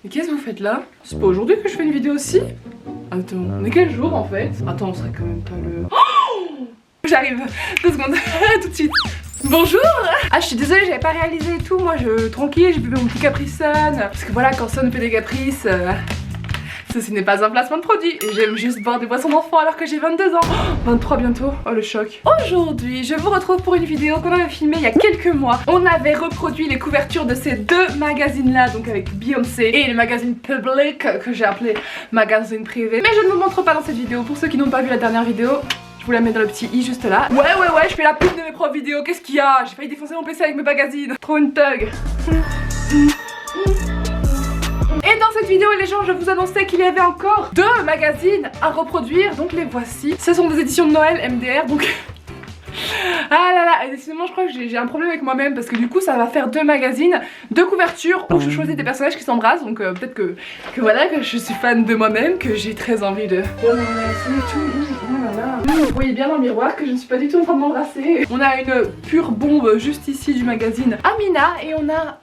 Mais qu'est-ce que vous faites là? C'est pas aujourd'hui que je fais une vidéo aussi? Attends, on est quel jour en fait? Attends, on serait quand même pas le... Oh, j'arrive, 2 secondes, tout de suite. Bonjour. Ah, je suis désolée, j'avais pas réalisé et tout. Moi, tranquille, j'ai bu mon petit Capri Sun. Parce que voilà, quand Sun fait des caprices, ceci n'est pas un placement de produit. Et j'aime juste boire des boissons d'enfant alors que j'ai 22 ans. 23 bientôt. Oh, le choc. Aujourd'hui, je vous retrouve pour une vidéo qu'on avait filmée il y a quelques mois. On avait reproduit les couvertures de ces 2 magazines-là, donc avec Beyoncé et le magazine Public, que j'ai appelé magazine privé. Mais je ne vous montre pas dans cette vidéo. Pour ceux qui n'ont pas vu la dernière vidéo, je vous la mets dans le petit i juste là. Ouais, je fais la pub de mes propres vidéos. Qu'est-ce qu'il y a? J'ai failli défoncer mon PC avec mes magazines. Trop une thug. Et dans cette vidéo les gens, je vous annonçais qu'il y avait encore 2 magazines à reproduire. Donc les voici. Ce sont des éditions de Noël MDR, donc... Ah là là, et décidément je crois que j'ai un problème avec moi-même parce que du coup ça va faire 2 magazines, 2 couvertures où je choisis des personnages qui s'embrassent. Donc peut-être que voilà, que je suis fan de moi-même, que j'ai très envie de... Vous voyez bien dans le miroir que je ne suis pas du tout en train de m'embrasser. On a une pure bombe juste ici du magazine Amina et on a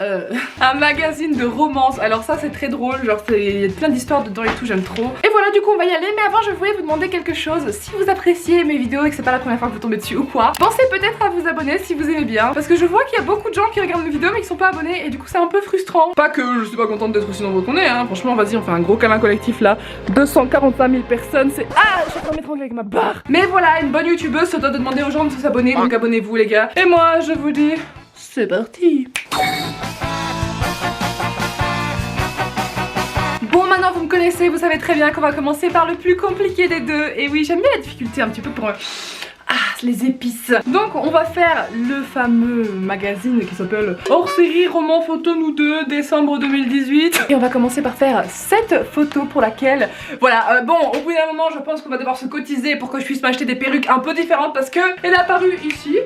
un magazine de romance. Alors ça c'est très drôle, genre il y a plein d'histoires dedans et tout, j'aime trop. Et voilà, du coup on va y aller, mais avant je voulais vous demander quelque chose. Si vous appréciez mes vidéos et que c'est pas la première fois que vous tombez dessus ou quoi, pensez peut-être à vous abonner si vous aimez bien. Parce que je vois qu'il y a beaucoup de gens qui regardent mes vidéos mais qui sont pas abonnés et du coup c'est un peu frustrant. Pas que je suis pas contente d'être aussi nombreux qu'on est, hein. Franchement vas-y, on fait un gros câlin collectif là. 245 000 personnes, c'est... Ah, je suis en train de m'étrangler avec ma barre. Mais voilà, une bonne youtubeuse se doit de demander aux gens de s'abonner, donc abonnez-vous les gars. Et moi je vous dis, c'est parti. Bon, maintenant vous me connaissez, vous savez très bien qu'on va commencer par le plus compliqué des 2. Et oui, j'aime bien la difficulté un petit peu pour... les épices. Donc on va faire le fameux magazine qui s'appelle Hors série roman photo nous deux décembre 2018. Et on va commencer par faire cette photo pour laquelle voilà, bon au bout d'un moment je pense qu'on va devoir se cotiser pour que je puisse m'acheter des perruques un peu différentes parce que elle est apparue ici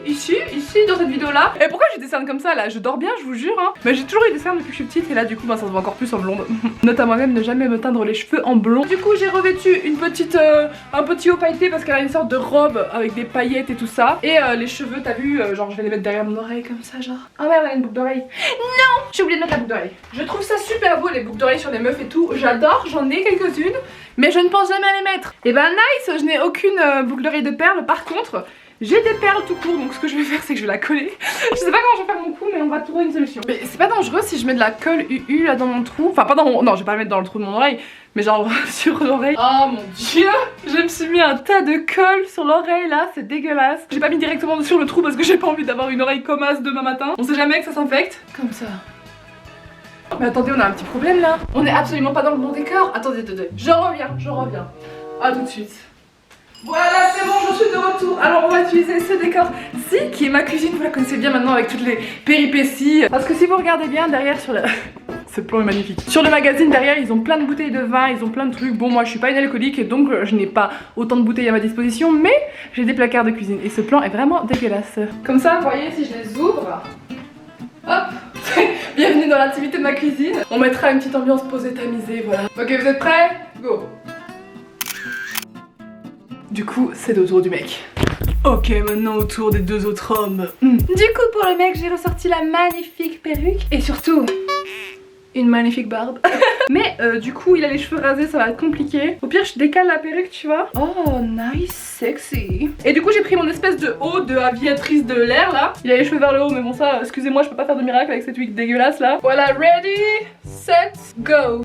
dans cette vidéo là. Et pourquoi j'ai des cernes comme ça là? Je dors bien, je vous jure hein. Mais j'ai toujours eu des cernes depuis que je suis petite et là du coup ça se voit encore plus en blonde. Note à moi-même ne jamais me teindre les cheveux en blond. Du coup j'ai revêtu une petite un petit haut pailleté parce qu'elle a une sorte de robe avec des paillettes et tout ça. Et les cheveux, t'as vu, genre je vais les mettre derrière mon oreille comme ça, genre. Ah ouais, elle a une boucle d'oreille. Non, j'ai oublié de mettre la boucle d'oreille. Je trouve ça super beau les boucles d'oreilles sur les meufs et tout. J'adore, j'en ai quelques-unes, mais je ne pense jamais à les mettre. Et ben nice, je n'ai aucune boucle d'oreille de perles. Par contre, j'ai des perles tout court, donc ce que je vais faire c'est que je vais la coller. Je sais pas comment je vais faire mon cou, mais on va trouver une solution. Mais c'est pas dangereux si je mets de la colle UU là dans mon trou. Enfin pas dans mon... Non, je vais pas la mettre dans le trou de mon oreille, mais genre sur l'oreille. Oh mon dieu, je me suis mis un tas de colle sur l'oreille là, c'est dégueulasse. J'ai pas mis directement sur le trou parce que j'ai pas envie d'avoir une oreille comme as demain matin. On sait jamais que ça s'infecte. Comme ça. Mais attendez, on a un petit problème là. On est absolument pas dans le bon décor. Attendez, je reviens. À tout de suite. Voilà, c'est bon, je suis de retour. Alors on va utiliser ce décor-ci qui est ma cuisine, vous la connaissez bien maintenant avec toutes les péripéties. Parce que si vous regardez bien derrière sur le... Ce plan est magnifique. Sur le magazine derrière ils ont plein de bouteilles de vin, ils ont plein de trucs. Bon moi je suis pas une alcoolique et donc je n'ai pas autant de bouteilles à ma disposition, mais j'ai des placards de cuisine et ce plan est vraiment dégueulasse. Comme ça vous voyez si je les ouvre, hop. Bienvenue dans l'intimité de ma cuisine. On mettra une petite ambiance posée, tamisée, voilà. Ok, vous êtes prêts? Go. Du coup, c'est au tour du mec. Ok, maintenant au tour des 2 autres hommes. Du coup, pour le mec, j'ai ressorti la magnifique perruque et surtout une magnifique barbe. Mais du coup, il a les cheveux rasés, ça va être compliqué. Au pire, je décale la perruque, tu vois. Oh, nice, sexy. Et du coup, j'ai pris mon espèce de haut de aviatrice de l'air là. Il a les cheveux vers le haut, mais bon, ça, excusez-moi, je peux pas faire de miracle avec cette wig dégueulasse là. Voilà, ready, set, go.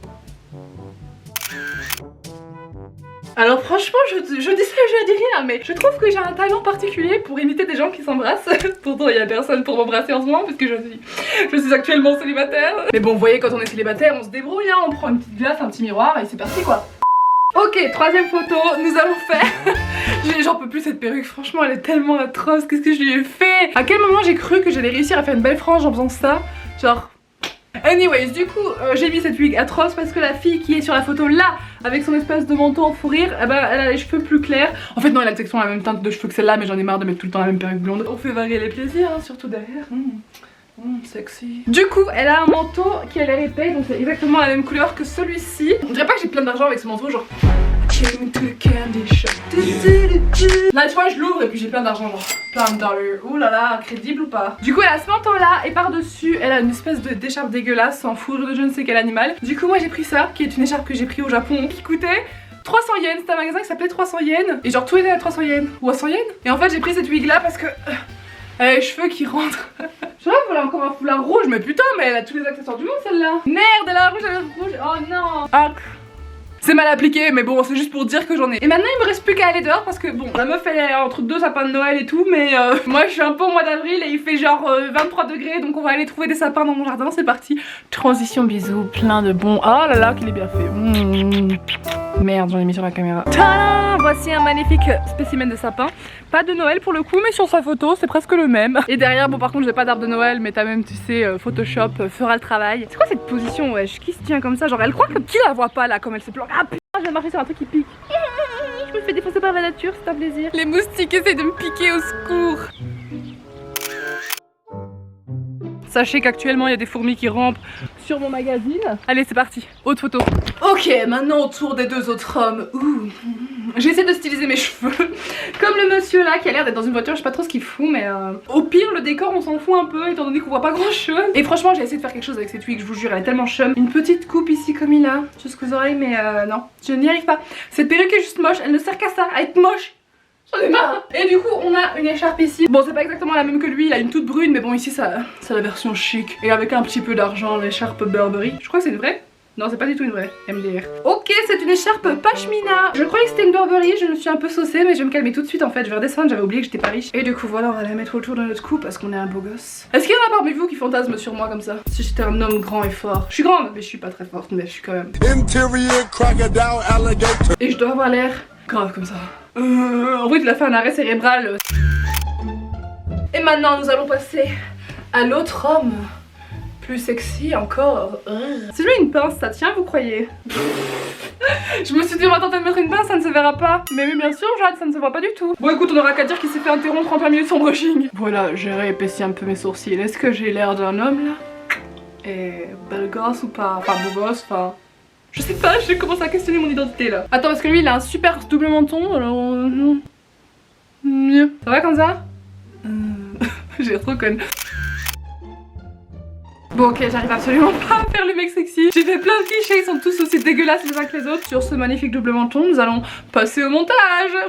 Alors franchement je dis ça, je dis rien, mais je trouve que j'ai un talent particulier pour imiter des gens qui s'embrassent. Pourtant il y a personne pour m'embrasser en ce moment puisque je suis actuellement célibataire. Mais bon vous voyez, quand on est célibataire on se débrouille hein, on prend une petite glace, un petit miroir et c'est parti quoi. Ok, 3e photo, nous allons faire... J'en peux plus cette perruque, franchement elle est tellement atroce, qu'est-ce que je lui ai fait? À quel moment j'ai cru que j'allais réussir à faire une belle frange en faisant ça? Genre... Anyways, du coup, j'ai mis cette wig atroce parce que la fille qui est sur la photo là, avec son espèce de manteau en fou rire, eh ben, elle a les cheveux plus clairs. En fait non, elle a exactement la même teinte de cheveux que celle-là, mais j'en ai marre de mettre tout le temps la même perruque blonde. On fait varier les plaisirs, hein, surtout derrière. Sexy. Du coup, elle a un manteau qui a l'air épais, donc c'est exactement la même couleur que celui-ci. On dirait pas que j'ai plein d'argent avec ce manteau, genre... Came to the candy shop. Là tu vois je l'ouvre et puis j'ai plein d'argent genre plein de dollars. Ouh là là, crédible ou pas? Du coup elle a ce manteau là et par dessus elle a une espèce d'écharpe dégueulasse en fourrure de je ne sais quel animal. Du coup moi j'ai pris ça qui est une écharpe que j'ai pris au Japon qui coûtait 300 yens, c'était un magasin qui s'appelait 300 yens et genre tout était à 300 yens ou à 100 yens. Et en fait j'ai pris cette wig là parce que elle a les cheveux qui rentrent. Je vois, voilà encore un foulard rouge, mais putain, mais elle a tous les accessoires du monde celle-là. Merde, elle a rouge, elle a rouge. Oh non. Ah. C'est mal appliqué, mais bon, c'est juste pour dire que j'en ai. Et maintenant, il me reste plus qu'à aller dehors parce que bon, la meuf elle est entre deux sapins de Noël et tout, mais moi je suis un peu au mois d'avril et il fait genre 23 degrés, donc on va aller trouver des sapins dans mon jardin. C'est parti. Transition bisous, plein de bons. Oh là là, qu'il est bien fait. Merde, j'en ai mis sur la caméra. Tada, voici un magnifique spécimen de sapin. Pas de Noël pour le coup, mais sur sa photo, c'est presque le même. Et derrière, bon par contre, j'ai pas d'arbre de Noël, mais t'as même, tu sais, Photoshop fera le travail. C'est quoi cette position, wesh? Qui se tient comme ça? Genre, elle croit que qui la voit pas là, comme elle se planque. Ah putain, je viens de marcher sur un truc qui pique. Je me fais défoncer par la nature, c'est un plaisir. Les moustiques essaient de me piquer, au secours. Sachez qu'actuellement il y a des fourmis qui rampent sur mon magazine. Allez c'est parti, haute photo. Ok, maintenant au tour des deux autres hommes. Ouh. J'essaie de styliser mes cheveux. Comme le monsieur là qui a l'air d'être dans une voiture, je sais pas trop ce qu'il fout, mais au pire le décor on s'en fout un peu étant donné qu'on voit pas grand chose. Et franchement j'ai essayé de faire quelque chose avec cette wig, je vous jure elle est tellement chum. Une petite coupe ici comme il a, jusqu'aux oreilles, mais non, je n'y arrive pas. Cette perruque est juste moche, elle ne sert qu'à ça, à être moche. J'en ai marre. Et du coup on a une écharpe ici. Bon c'est pas exactement la même que lui, il a une toute brune, mais bon ici ça c'est la version chic. Et avec un petit peu d'argent, l'écharpe Burberry. Je crois que c'est une vraie. Non c'est pas du tout une vraie, MDR. Ok, c'est une écharpe pashmina. Je croyais que c'était une Burberry, je me suis un peu saucée, mais je vais me calmer tout de suite en fait. Je vais redescendre, j'avais oublié que j'étais pas riche. Et du coup voilà, on va la mettre autour de notre cou parce qu'on est un beau gosse. Est-ce qu'il y en a parmi vous qui fantasment sur moi comme ça? Si j'étais un homme grand et fort. Je suis grande, mais je suis pas très forte, mais je suis quand même. Et je dois avoir l'air grave comme ça. En vrai, il a fait un arrêt cérébral. Et maintenant, nous allons passer à l'autre homme. Plus sexy encore. Si je mets une pince, ça tient, vous croyez? Je me suis dit, on va tenter de mettre une pince, ça ne se verra pas. Mais oui, bien sûr, Jade, ça ne se voit pas du tout. Bon, écoute, on aura qu'à dire qu'il s'est fait interrompre en plein milieu de son brushing. Voilà, j'ai réépaissi un peu mes sourcils. Est-ce que j'ai l'air d'un homme là? Et belle gosse ou pas? Enfin, beau gosse, enfin. Je sais pas, je commence à questionner mon identité là. Attends, parce que lui il a un super double menton, alors mieux. Ça va comme ça? J'ai trop conne. Bon ok, j'arrive absolument pas à faire le mec sexy. J'ai fait plein de clichés, ils sont tous aussi dégueulasses les uns que les autres. Sur ce magnifique double menton, nous allons passer au montage.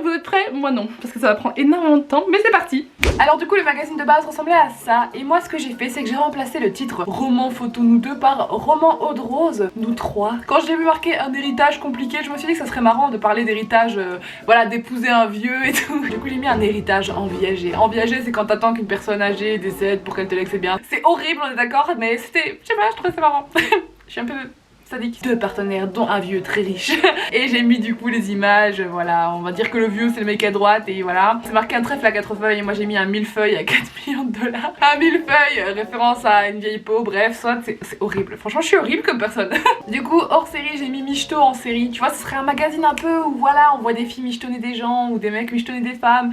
Vous êtes prêts? Moi non, parce que ça va prendre énormément de temps, mais c'est parti. Alors du coup le magazine de base ressemblait à ça. Et moi ce que j'ai fait, c'est que j'ai remplacé le titre Roman photo nous deux par Roman eau de rose nous trois. Quand j'ai vu marquer un héritage compliqué, je me suis dit que ça serait marrant de parler d'héritage, voilà, d'épouser un vieux et tout. Du coup j'ai mis un héritage enviagé. Enviagé c'est quand t'attends qu'une personne âgée décède pour qu'elle te lègue ses biens. C'est horrible, on est d'accord, mais c'était, je sais pas, je trouvais ça marrant. Je suis un peu sadique. Deux partenaires dont un vieux très riche. Et j'ai mis du coup les images, voilà, on va dire que le vieux c'est le mec à droite et voilà. C'est marqué un trèfle à 4 feuilles et moi j'ai mis un millefeuille à 4 millions de dollars. Un millefeuille, référence à une vieille peau, bref, soit c'est horrible. Franchement je suis horrible comme personne. Du coup hors série j'ai mis michto en série. Tu vois ce serait un magazine un peu où voilà on voit des filles michetonner des gens ou des mecs michetonner des femmes.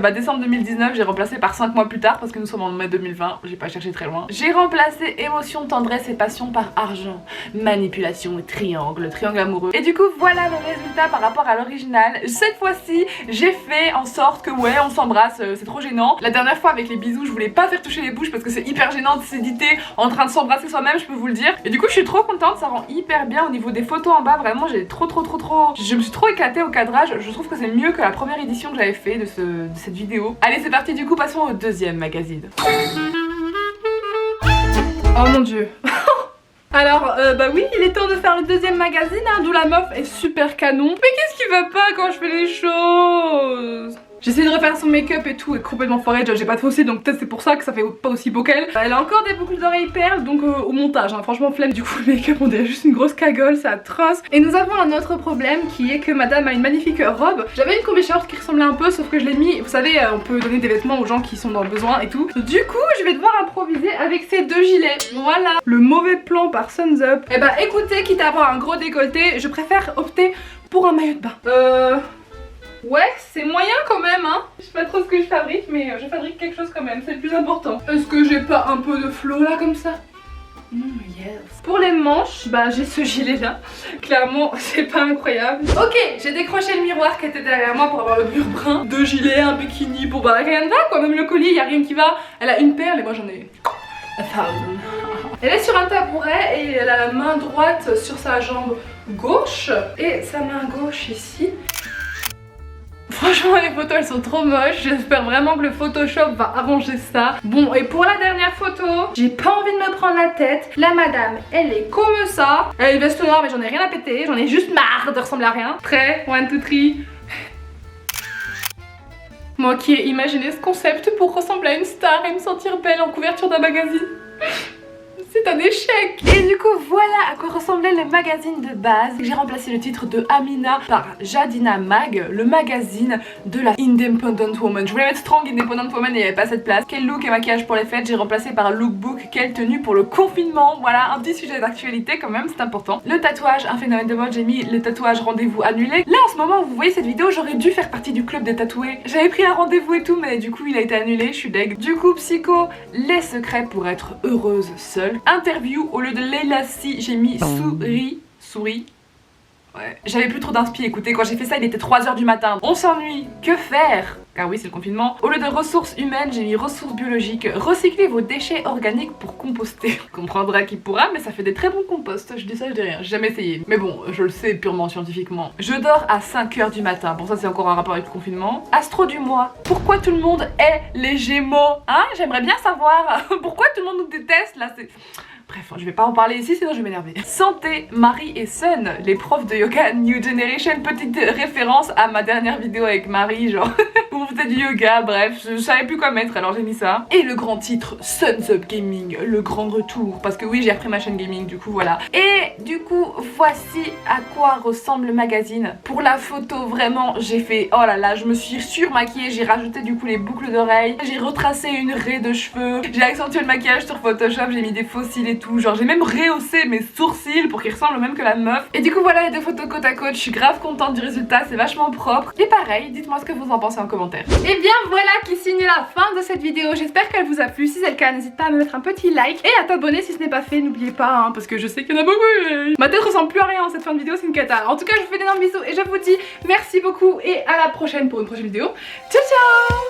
Bah décembre 2019 j'ai remplacé par 5 mois plus tard parce que nous sommes en mai 2020, j'ai pas cherché très loin. J'ai remplacé émotion, tendresse et passion par argent, manipulation et triangle amoureux. Et du coup voilà le résultat par rapport à l'original. Cette fois-ci j'ai fait en sorte que ouais on s'embrasse, c'est trop gênant. La dernière fois avec les bisous je voulais pas faire toucher les bouches parce que c'est hyper gênant de s'éditer en train de s'embrasser soi-même, je peux vous le dire. Et du coup je suis trop contente, ça rend hyper bien au niveau des photos en bas, vraiment j'ai trop je me suis trop éclatée au cadrage, je trouve que c'est mieux que la première édition que j'avais fait de cette vidéo. Allez c'est parti, du coup passons au deuxième magazine. Oh mon dieu. Alors bah oui il est temps de faire le deuxième magazine hein, d'où la meuf est super canon. Mais qu'est-ce qui va pas quand je fais les choses? J'essaie de refaire son make-up et tout, et complètement foiré, j'ai pas de fossé donc peut-être c'est pour ça que ça fait pas aussi beau qu'elle. Elle a encore des boucles d'oreilles perles donc au montage, hein, franchement flemme. Du coup le make-up on dirait juste une grosse cagole, c'est atroce. Et nous avons un autre problème qui est que madame a une magnifique robe. J'avais une combi short qui ressemblait un peu sauf que je l'ai mis, vous savez on peut donner des vêtements aux gens qui sont dans le besoin et tout. Du coup je vais devoir improviser avec ces deux gilets, voilà. Le mauvais plan par Suns Up. Et bah écoutez, quitte à avoir un gros décolleté, je préfère opter pour un maillot de bain. Ouais, c'est moyen quand même hein. Je sais pas trop ce que je fabrique mais je fabrique quelque chose quand même, c'est le plus important. Est-ce que j'ai pas un peu de flow là comme ça? Yes. Pour les manches, bah j'ai ce gilet là. Clairement, c'est pas incroyable. Ok, j'ai décroché le miroir qui était derrière moi pour avoir le mur brun. Deux gilets, un bikini, bon bah rien ne va quoi. Même le collier, y a rien qui va. Elle a une perle et moi j'en ai 1000. Elle est sur un tabouret et elle a la main droite sur sa jambe gauche et sa main gauche ici. Franchement les photos elles sont trop moches, j'espère vraiment que le Photoshop va arranger ça. Bon et pour la dernière photo, j'ai pas envie de me prendre la tête. La madame elle est comme ça. Elle a une veste noire mais j'en ai rien à péter, j'en ai juste marre de ressembler à rien. Prêt, 1, 2, 3. Moi qui ai imaginé ce concept pour ressembler à une star et me sentir belle en couverture d'un magazine. C'est un échec. Et du coup voilà à quoi ressemblait le magazine de base. J'ai remplacé le titre de Amina par Jadina Mag, le magazine de la Independent Woman. Je voulais mettre Strong Independent Woman et il n'y avait pas cette place. Quel look et maquillage pour les fêtes, j'ai remplacé par Lookbook. Quelle tenue pour le confinement. Voilà un petit sujet d'actualité quand même, c'est important. Le tatouage, un phénomène de mode, j'ai mis le tatouage rendez-vous annulé. Là en ce moment où vous voyez cette vidéo, j'aurais dû faire partie du club des tatoués. J'avais pris un rendez-vous et tout mais du coup il a été annulé, je suis deg. Du coup Psycho, les secrets pour être heureuse seule. Interview, au lieu de Leila Si, j'ai mis souris. Ouais. J'avais plus trop d'inspi, écoutez, quand j'ai fait ça il était 3 h du matin. On s'ennuie, que faire? Car oui c'est le confinement. Au lieu de ressources humaines, j'ai mis ressources biologiques. Recycler vos déchets organiques pour composter. Comprendra qui pourra, mais ça fait des très bons composts. Je dis ça, je dis rien, j'ai jamais essayé. Mais bon, je le sais purement scientifiquement. Je dors à 5 h du matin, bon ça c'est encore un rapport avec le confinement. Astro du mois, pourquoi tout le monde est les Gémeaux? Hein? J'aimerais bien savoir pourquoi tout le monde nous déteste là, c'est... Bref, je vais pas en parler ici sinon je vais m'énerver. Santé, Marie et Sun, les profs de yoga New Generation. Petite référence à ma dernière vidéo avec Marie, genre où on faisait du yoga, bref, je savais plus quoi mettre alors j'ai mis ça. Et le grand titre, Suns Up Gaming, le grand retour. Parce que oui, j'ai repris ma chaîne gaming, du coup voilà. Et du coup, voici à quoi ressemble le magazine. Pour la photo, vraiment, j'ai fait, oh là là, je me suis surmaquillée, j'ai rajouté du coup les boucles d'oreilles, j'ai retracé une raie de cheveux, j'ai accentué le maquillage sur Photoshop, j'ai mis des faux cils et tout, genre j'ai même rehaussé mes sourcils pour qu'ils ressemblent au même que la meuf. Et du coup voilà les deux photos côte à côte, je suis grave contente du résultat, c'est vachement propre. Et pareil, dites-moi ce que vous en pensez en commentaire. Et bien voilà qui signe la fin de cette vidéo, j'espère qu'elle vous a plu. Si c'est le cas, n'hésite pas à me mettre un petit like et à t'abonner si ce n'est pas fait, n'oubliez pas hein, parce que je sais qu'il y en a beaucoup. Ma tête ressemble plus à rien en cette fin de vidéo, c'est une cata. En tout cas je vous fais d'énormes bisous et je vous dis merci beaucoup et à la prochaine pour une prochaine vidéo. Ciao ciao.